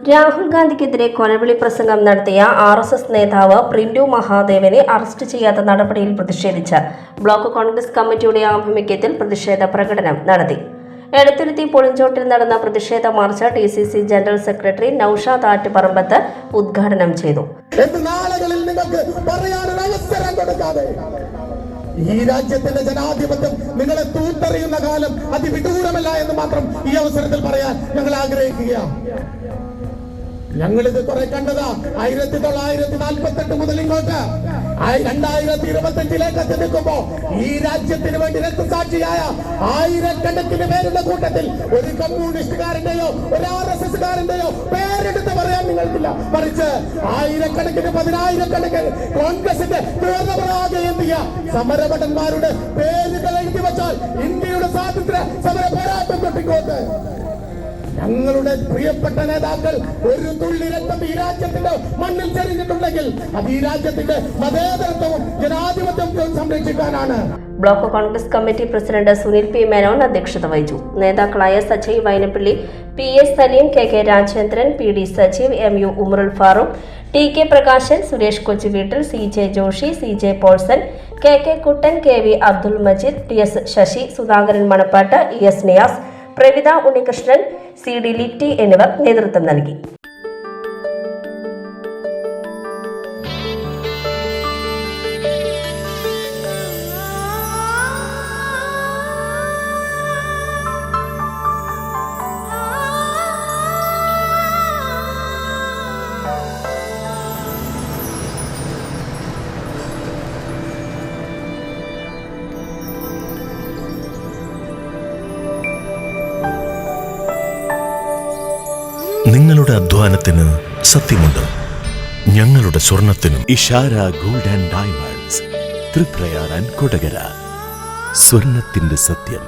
രാഹുൽ ഗാന്ധിക്കെതിരെ കൊലവിളി പ്രസംഗം നടത്തിയ RSS നേതാവ് പ്രിന്റു മഹാദേവനെ അറസ്റ്റ് ചെയ്യാത്ത നടപടിയിൽ പ്രതിഷേധിച്ച് ബ്ലോക്ക് കോൺഗ്രസ് കമ്മിറ്റിയുടെ ആഭിമുഖ്യത്തിൽ പ്രതിഷേധ പ്രകടനം നടത്തി. എടത്തുരുത്തി പുളിഞ്ചോട്ടിൽ നടന്ന പ്രതിഷേധ march DCC general secretary Noushad Attuparambath ഉദ്ഘാടനം ചെയ്തു. ഈ രാജ്യത്തിന്റെ ജനാധിപത്യം നിങ്ങളെ തൂത്തെറിയുന്ന കാലം അതിവിദൂരമല്ല എന്ന് മാത്രം ഈ അവസരത്തിൽ പറയാൻ ഞങ്ങൾ ആഗ്രഹിക്കുകയാണ്. ഞങ്ങളിത് കുറെ കണ്ടതാ. 1948 മുതൽ ഇങ്ങോട്ട് 2025 എത്തി നിൽക്കുമ്പോ ഈ രാജ്യത്തിന് വേണ്ടി രക്തസാക്ഷിയായ ആയിരക്കണക്കിന് പേരുടെ കൂട്ടത്തിൽ ഒരു കമ്മ്യൂണിസ്റ്റുകാരന്റെയോ ഒരു RSSകാരന്റെയോ പേരെടുത്ത് പറയാൻ നിങ്ങൾക്കില്ല. മറിച്ച് ആയിരക്കണക്കിന് പതിനായിരക്കണക്കിന് കോൺഗ്രസിന്റെ പൂർണ്ണപരാഗയെത്തിയ സമരഭടന്മാരുടെ പേരുകൾ എഴുതി വെച്ചാൽ ഇന്ത്യയുടെ സ്വാതന്ത്ര്യ സമര പോരാട്ടം തൊട്ടിക്കോട്ട് ഞങ്ങളുടെ പ്രിയപ്പെട്ട നേതാക്കൾ ഒരു തുള്ളി രക്തം ഈ രാജ്യത്തിന്റെ മണ്ണിൽ ചെറിഞ്ഞിട്ടുണ്ടെങ്കിൽ അത് ഈ രാജ്യത്തിന്റെ മതേതരത്വവും ജനാധിപത്യവും സംരക്ഷിക്കാനാണ്. Block Congress committee president Sunil P. Menon അധ്യക്ഷത വഹിച്ചു. നേതാക്കളായ Sajay Vainappally, PS Saleem, KK Rajendran, PD Sajeev, MU ഉമറുൽ Farooq, TK Prakashan, Suresh കൊച്ചുവീട്ടിൽ, CJ Joshi, CJ Paulson, KK കുട്ടൻ, KV Abdul Majeed, TS Sasi, Sudhakaran Manappattu, ES Niyas, Pravitha Unnikrishnan, CD Litty എന്നിവർ നേതൃത്വം നൽകി. നിങ്ങളുടെ അധ്വാനത്തിന് സത്യമുണ്ട്. ഞങ്ങളുടെ സ്വർണത്തിനും Ishara gold and diamonds, Triprayar and Kodakara. സ്വർണത്തിന്റെ സത്യം.